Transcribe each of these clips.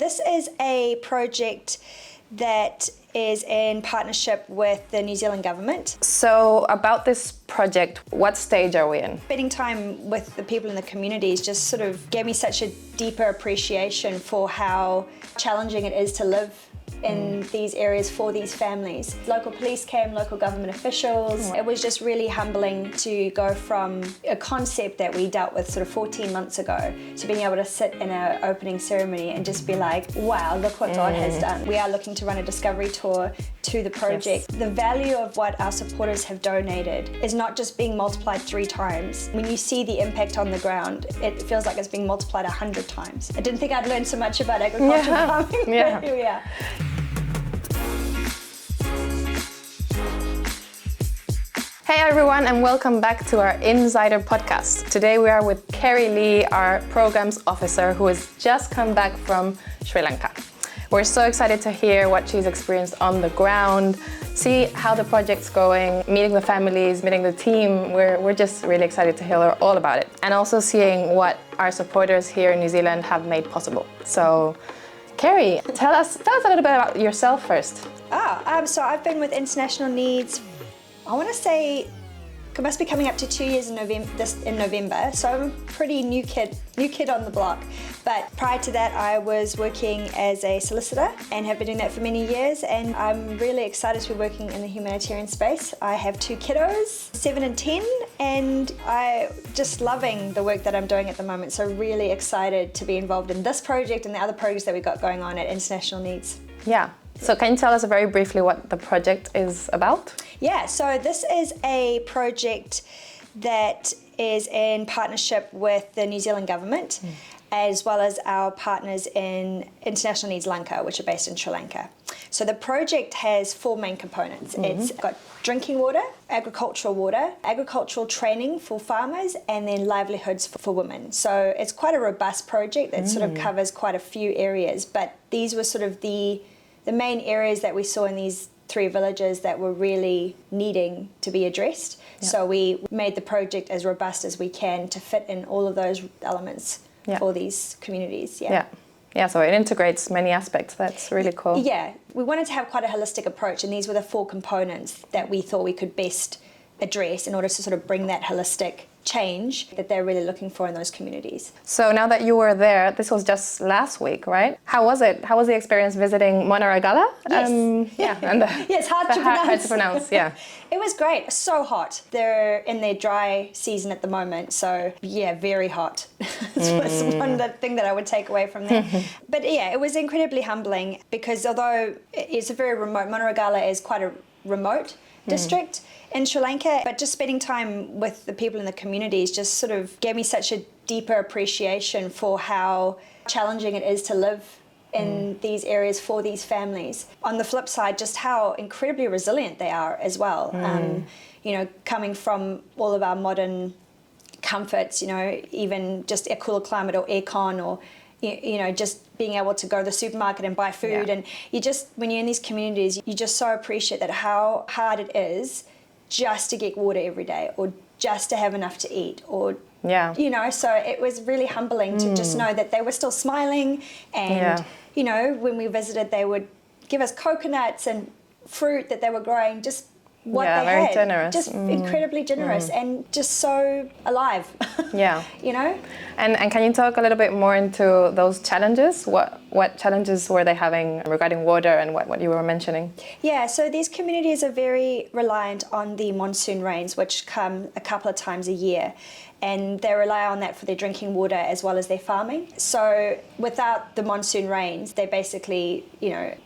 this is a project that is in partnership with the New Zealand government. So about this project, what stage are we in? Spending time with the people in the communities just sort of gave me such a deeper appreciation for how challenging it is to live in these areas for these families. Local police came, local government officials. It was just really humbling to go from a concept that we dealt with sort of 14 months ago to being able to sit in our opening ceremony and just be like, wow, look what God has done. We are looking to run a discovery tour to the project. Yes. The value of what our supporters have donated is not just being multiplied 3 times. When you see the impact on the ground, it feels like it's being multiplied 100 times. I didn't think I'd learned so much about agriculture farming, but here we are. Hey everyone, and welcome back to our INNZider podcast. Today we are with Kerry-Lee, our programs officer, who has just come back from Sri Lanka. We're so excited to hear what she's experienced on the ground, see how the project's going, meeting the families, meeting the team. We're just really excited to hear all about it. And also seeing what our supporters here in New Zealand have made possible. So, Kerry, tell us a little bit about yourself first. So I've been with International INNZ, I want to say it must be coming up to 2 years in November. So I'm a pretty new kid on the block. But prior to that, I was working as a solicitor and have been doing that for many years. And I'm really excited to be working in the humanitarian space. I have 2 kiddos, 7 and 10, and I'm just loving the work that I'm doing at the moment. So really excited to be involved in this project and the other projects that we've got going on at International INNZ. Yeah. So can you tell us very briefly what the project is about? Yeah, so this is a project that is in partnership with the New Zealand government, as well as our partners in International INNZ Lanka, which are based in Sri Lanka. So the project has 4 main components. It's got drinking water, agricultural training for farmers, and then livelihoods for women. So it's quite a robust project that sort of covers quite a few areas, but these were sort of the main areas that we saw in these 3 villages that were really needing to be addressed. Yeah. So we made the project as robust as we can to fit in all of those elements for these communities. Yeah, so it integrates many aspects. That's really cool. Yeah, we wanted to have quite a holistic approach, and these were the 4 components that we thought we could best address in order to sort of bring that holistic change that they're really looking for in those communities. So now that you were there, this was just last week, right? How was it? How was the experience visiting Monaragala? Yes. It's hard to pronounce. Yeah. It was great. So hot. They're in their dry season at the moment, so yeah, very hot. That's one thing that I would take away from there. But yeah, it was incredibly humbling because although it's a very remote, Monaragala is quite a remote district in Sri Lanka, but just spending time with the people in the communities just sort of gave me such a deeper appreciation for how challenging it is to live in these areas for these families. On the flip side, just how incredibly resilient they are as well. Coming from all of our modern comforts, even just a cooler climate or aircon or just being able to go to the supermarket and buy food. And when you're in these communities, you just so appreciate that how hard it is just to get water every day or just to have enough to eat or, so it was really humbling to just know that they were still smiling and, when we visited, they would give us coconuts and fruit that they were growing, just what they very had. Generous. Just incredibly generous and just so alive. And can you talk a little bit more into those challenges? What challenges were they having regarding water and what you were mentioning? Yeah, so these communities are very reliant on the monsoon rains, which come a couple of times a year. And they rely on that for their drinking water as well as their farming. So without the monsoon rains, they basically, in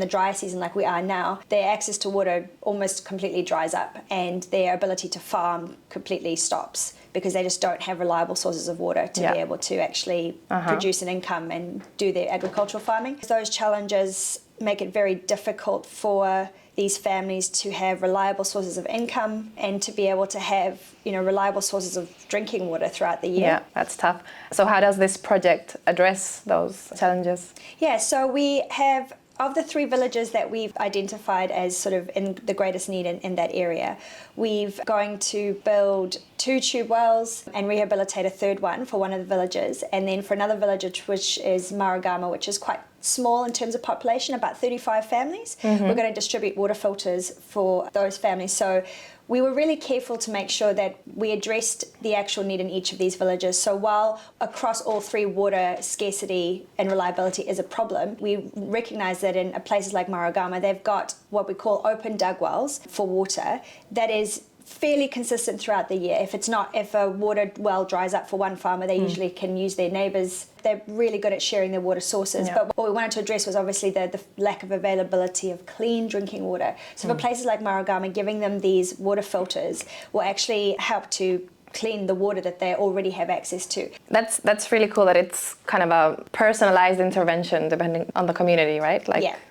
the dry season like we are now, their access to water almost completely dries up and their ability to farm completely stops because they just don't have reliable sources of water to be able to actually produce an income and do their agricultural farming. Those challenges make it very difficult for these families to have reliable sources of income and to be able to have, reliable sources of drinking water throughout the year. Yeah, that's tough. So how does this project address those challenges? Yeah, so we have of the 3 villages that we've identified as sort of in the greatest need in that area, we've going to build 2 tube wells and rehabilitate a 3rd one for one of the villages. And then for another village, which is Marugama, which is quite small in terms of population, about 35 families, we're going to distribute water filters for those families. So we were really careful to make sure that we addressed the actual need in each of these villages. So while across all 3 water scarcity and reliability is a problem, we recognise that in places like Marugama, they've got what we call open dug wells for water that is fairly consistent throughout the year. If a water well dries up for one farmer, they usually can use their neighbours. They're really good at sharing their water sources. Yeah. But what we wanted to address was obviously the lack of availability of clean drinking water. So for places like Marugama, giving them these water filters will actually help to clean the water that they already have access to. That's really cool that it's kind of a personalized intervention depending on the community, right?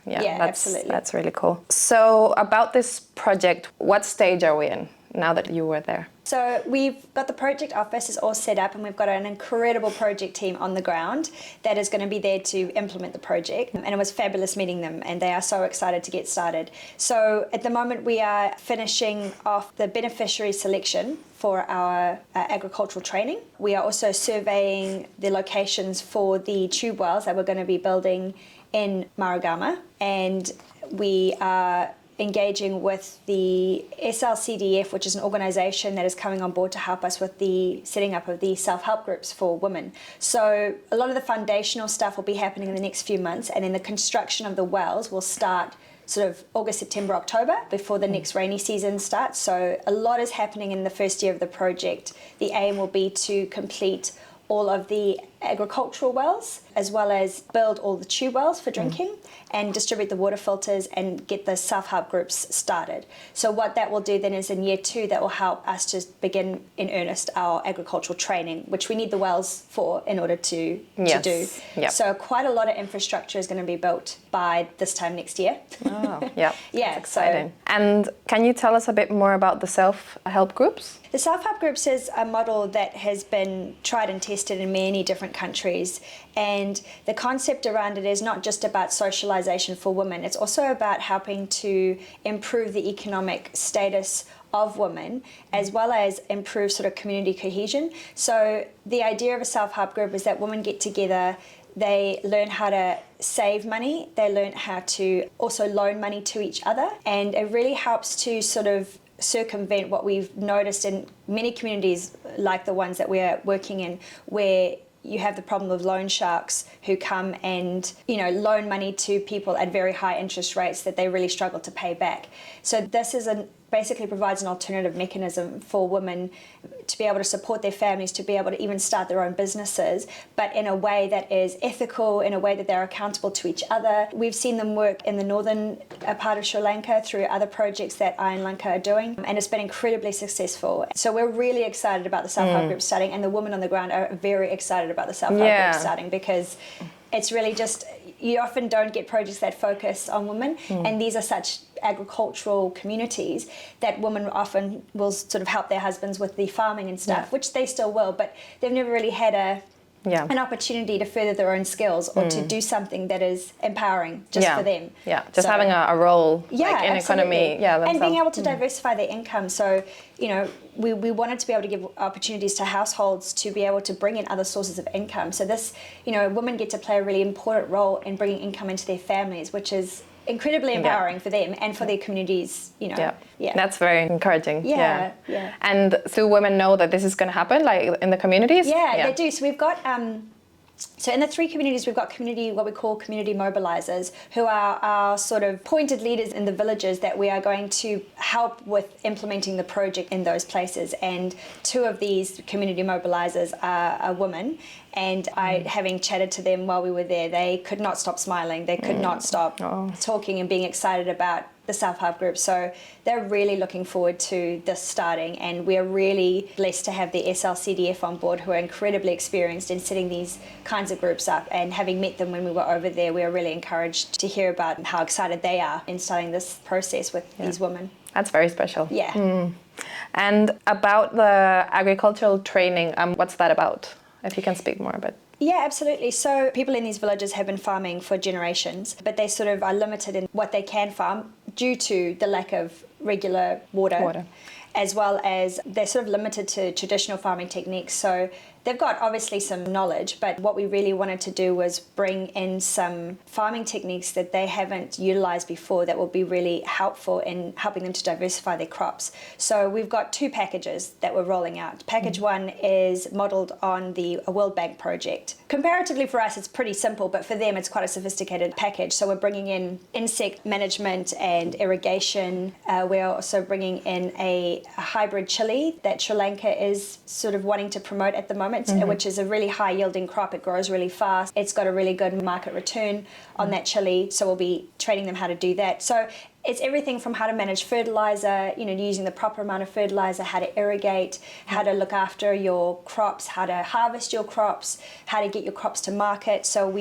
Absolutely. That's really cool. So about this project, what stage are we in now that you were there? So we've got the project office is all set up, and we've got an incredible project team on the ground that is going to be there to implement the project. And it was fabulous meeting them, and they are so excited to get started. So at the moment we are finishing off the beneficiary selection for our agricultural training. We are also surveying the locations for the tube wells that we're going to be building in Marugama, and we are engaging with the SLCDF, which is an organisation that is coming on board to help us with the setting up of the self-help groups for women. So a lot of the foundational stuff will be happening in the next few months, and then the construction of the wells will start sort of August, September, October before the next rainy season starts. So a lot is happening in the first year of the project. The aim will be to complete all of the agricultural wells, as well as build all the tube wells for drinking and distribute the water filters and get the self-help groups started. So what that will do then is in year 2, that will help us to begin in earnest our agricultural training, which we need the wells for in order to do. Yep. So quite a lot of infrastructure is going to be built by this time next year. Oh, yeah. Yeah, That's exciting. And can you tell us a bit more about the self-help groups? The self-help groups is a model that has been tried and tested in many different countries, and the concept around it is not just about socialization for women, it's also about helping to improve the economic status of women, as well as improve sort of community cohesion. So the idea of a self-help group is that women get together, they learn how to save money, they learn how to also loan money to each other, and it really helps to sort of circumvent what we've noticed in many communities like the ones that we're working in, where you have the problem of loan sharks who come and, loan money to people at very high interest rates that they really struggle to pay back. So this is basically provides an alternative mechanism for women to be able to support their families, to be able to even start their own businesses, but in a way that is ethical, in a way that they're accountable to each other. We've seen them work in the northern part of Sri Lanka through other projects that INNZider are doing, and it's been incredibly successful. So we're really excited about the self-help group starting, and the women on the ground are very excited about the self-help group starting, because it's really just, you often don't get projects that focus on women, and these are such agricultural communities that women often will sort of help their husbands with the farming and stuff, which they still will, but they've never really had an opportunity to further their own skills or to do something that is empowering just for them. Yeah, just having a role in absolutely. economy. And being able to diversify their income. So, we wanted to be able to give opportunities to households to be able to bring in other sources of income. So this, women get to play a really important role in bringing income into their families, which is incredibly empowering for them and for their communities, That's very encouraging. Yeah. And do women know that this is going to happen, like in the communities? Yeah, they do. So we've got so in the 3 communities, we've got what we call community mobilizers, who are our sort of pointed leaders in the villages that we are going to help with implementing the project in those places. And 2 of these community mobilizers are women. And having chatted to them while we were there, they could not stop smiling. They could not stop talking and being excited about the self-help group. So they're really looking forward to this starting, and we're really blessed to have the SLCDF on board, who are incredibly experienced in setting these kinds of groups up. And having met them when we were over there, we are really encouraged to hear about how excited they are in starting this process with these women. That's very special. Yeah. And about the agricultural training, what's that about? If you can speak more about. Yeah, absolutely. So people in these villages have been farming for generations, but they sort of are limited in what they can farm due to the lack of regular water. As well as they're sort of limited to traditional farming techniques. So they've got obviously some knowledge, but what we really wanted to do was bring in some farming techniques that they haven't utilized before that will be really helpful in helping them to diversify their crops. So we've got 2 packages that we're rolling out. Package 1 is modeled on the World Bank project. Comparatively for us, it's pretty simple, but for them, it's quite a sophisticated package. So we're bringing in insect management and irrigation. We're also bringing in a hybrid chili that Sri Lanka is sort of wanting to promote at the moment, which is a really high yielding crop. It grows really fast. It's got a really good market return on that chili. So we'll be training them how to do that. So it's everything from how to manage fertilizer, using the proper amount of fertilizer, how to irrigate, how to look after your crops, how to harvest your crops, how to get your crops to market. So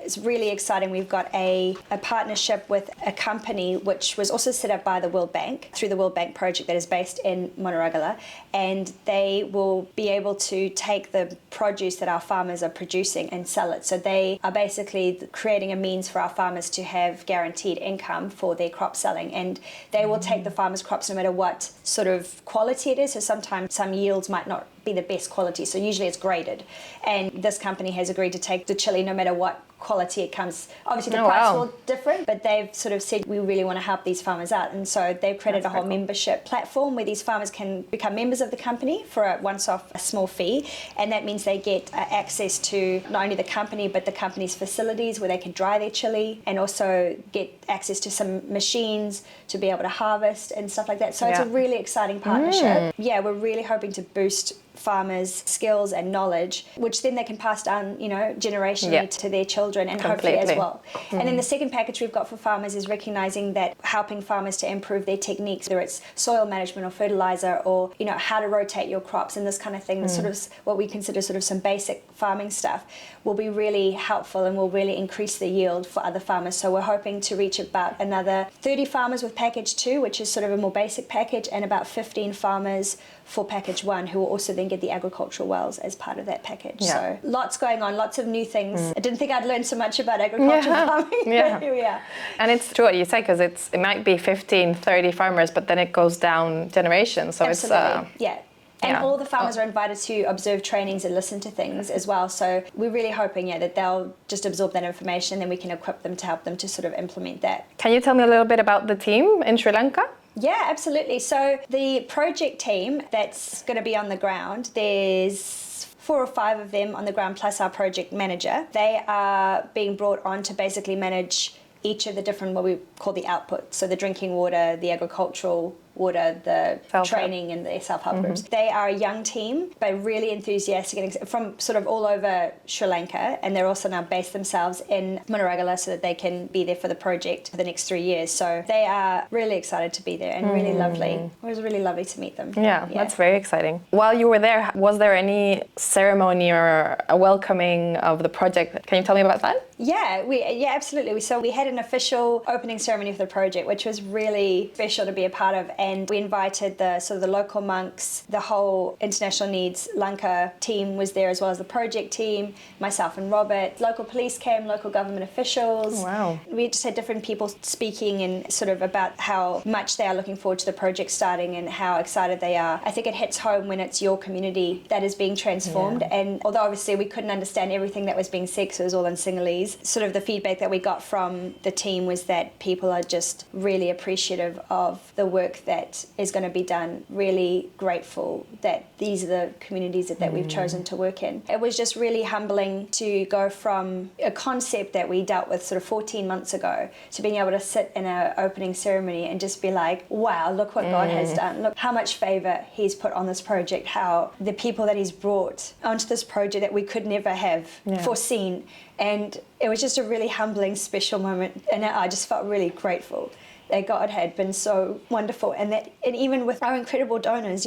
it's really exciting. We've got a partnership with a company which was also set up by the World Bank through the World Bank project that is based in Monaragala, and they will be able to take the produce that our farmers are producing and sell it. So they are basically creating a means for our farmers to have guaranteed income for their crop selling, and they will take the farmers' crops no matter what sort of quality it is. So sometimes some yields might not be the best quality, so usually it's graded, and this company has agreed to take the chili no matter what quality it comes. Obviously the price will differ, but they've sort of said we really want to help these farmers out, and so they've created a whole membership platform where these farmers can become members of the company for a once-off small fee, and that means they get access to not only the company but the company's facilities where they can dry their chili, and also get access to some machines to be able to harvest and stuff like that. So it's a really exciting partnership. Yeah, we're really hoping to boost farmers' skills and knowledge, which then they can pass down, generationally to their children and hopefully as well. And then the second package we've got for farmers is recognizing that helping farmers to improve their techniques, whether it's soil management or fertilizer or, how to rotate your crops and this kind of thing, sort of what we consider sort of some basic farming stuff, will be really helpful and will really increase the yield for other farmers. So we're hoping to reach about another 30 farmers with package 2, which is sort of a more basic package, and about 15 farmers for package 1 who will also then get the agricultural wells as part of that package. So lots going on, lots of new things. I didn't think I'd learned so much about agricultural farming, but here we are. And it's true what you say, because it might be 15, 30 farmers, but then it goes down generations. So absolutely. And all the farmers are invited to observe trainings and listen to things as well. So we're really hoping, that they'll just absorb that information, and then we can equip them to help them to sort of implement that. Can you tell me a little bit about the team in Sri Lanka? Yeah, absolutely. So the project team that's going to be on the ground, there's 4 or 5 of them on the ground plus our project manager. They are being brought on to basically manage each of the different, what we call the outputs. So the drinking water, the agricultural water, the training and the self-help groups. They are a young team, but really enthusiastic and from sort of all over Sri Lanka, and they're also now based themselves in Monaragala so that they can be there for the project for the next 3 years. So they are really excited to be there and really lovely. It was really lovely to meet them. Yeah, that's very exciting. While you were there, was there any ceremony or a welcoming of the project? Can you tell me about that? Yeah, absolutely. So we had an official opening ceremony for the project, which was really special to be a part of. And we invited the local monks, the whole International INNZ Lanka team was there, as well as the project team, myself and Robert. Local police came, local government officials. Oh, wow. We just had different people speaking and sort of about how much they are looking forward to the project starting and how excited they are. I think it hits home when it's your community that is being transformed. And although obviously we couldn't understand everything that was being said because it was all in Sinhalese, sort of the feedback that we got from the team was that people are just really appreciative of the work that is going to be done, really grateful that these are the communities that we've chosen to work in. It was just really humbling to go from a concept that we dealt with sort of 14 months ago to being able to sit in an opening ceremony and just be like, wow, look what God has done. Look how much favour he's put on this project, how the people that he's brought onto this project that we could never have foreseen. And it was just a really humbling, special moment, and I just felt really grateful that God had been so wonderful, and even with our incredible donors,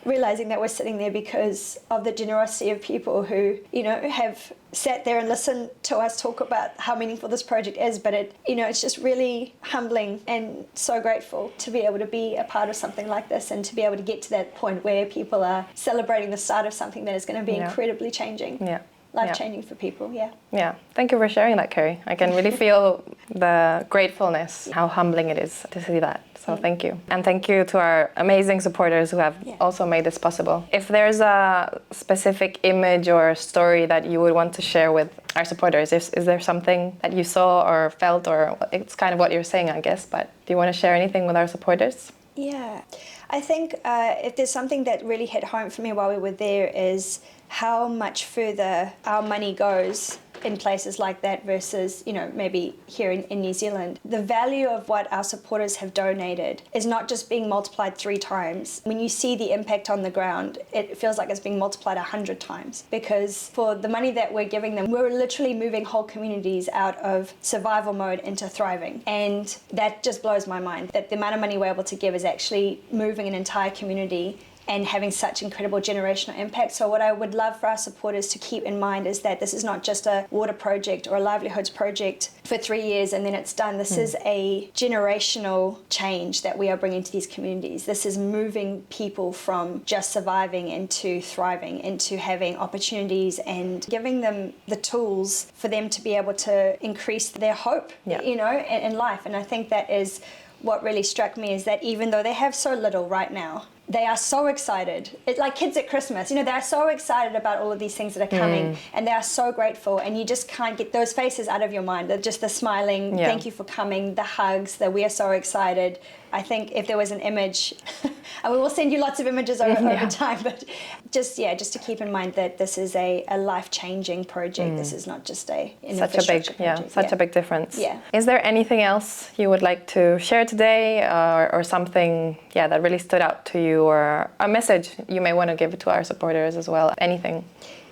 realizing that we're sitting there because of the generosity of people who, have sat there and listened to us talk about how meaningful this project is. But it's just really humbling and so grateful to be able to be a part of something like this and to be able to get to that point where people are celebrating the start of something that is going to be incredibly changing. Yeah. life-changing for people, yeah. Yeah, thank you for sharing that, Kerry. I can really feel the gratefulness, how humbling it is to see that. So thank you. And thank you to our amazing supporters who have also made this possible. If there's a specific image or story that you would want to share with our supporters, is there something that you saw or felt, or it's kind of what you're saying, I guess, but do you want to share anything with our supporters? Yeah, I think if there's something that really hit home for me while we were there is how much further our money goes in places like that versus, maybe here in New Zealand. The value of what our supporters have donated is not just being multiplied 3 times. When you see the impact on the ground, it feels like it's being multiplied 100 times, because for the money that we're giving them, we're literally moving whole communities out of survival mode into thriving. And that just blows my mind, that the amount of money we're able to give is actually moving an entire community and having such incredible generational impact. So what I would love for our supporters to keep in mind is that this is not just a water project or a livelihoods project for 3 years and then it's done. This is a generational change that we are bringing to these communities. This is moving people from just surviving into thriving, into having opportunities and giving them the tools for them to be able to increase their hope, in life. And I think that is what really struck me, is that even though they have so little right now, they are so excited. It's like kids at Christmas, they are so excited about all of these things that are coming and they are so grateful, and you just can't get those faces out of your mind. They're just the smiling, thank you for coming, the hugs, that we are so excited. I think if there was an image, and we will send you lots of images over time, but just to keep in mind that this is a life-changing project. This is not just an infrastructure project. Such a big difference. Yeah. Is there anything else you would like to share today, or something that really stood out to you, or a message you may want to give to our supporters as well? Anything?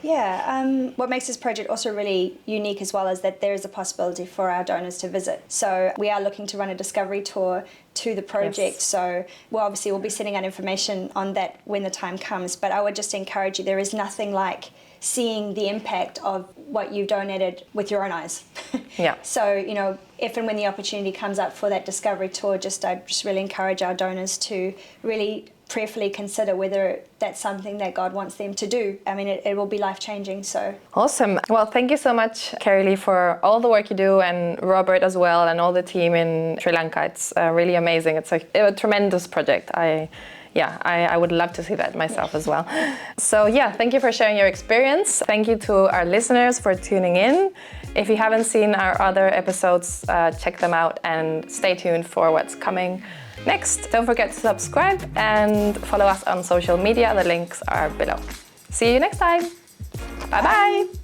Yeah, what makes this project also really unique as well is that there is a possibility for our donors to visit. So we are looking to run a discovery tour to the project. Yes. So we'll be sending out information on that when the time comes. But I would just encourage you, there is nothing like seeing the impact of what you've donated with your own eyes. Yeah. So, if and when the opportunity comes up for that discovery tour, I just really encourage our donors to really prayerfully consider whether that's something that God wants them to do. I mean, it will be life-changing, so. Awesome. Well, thank you so much, Kerry-Lee, for all the work you do, and Robert as well, and all the team in Sri Lanka. It's really amazing. It's a tremendous project. I would love to see that myself as well. So thank you for sharing your experience. Thank you to our listeners for tuning in. If you haven't seen our other episodes, check them out and stay tuned for what's coming next. Don't forget to subscribe and follow us on social media. The links are below. See you next time. Bye-bye.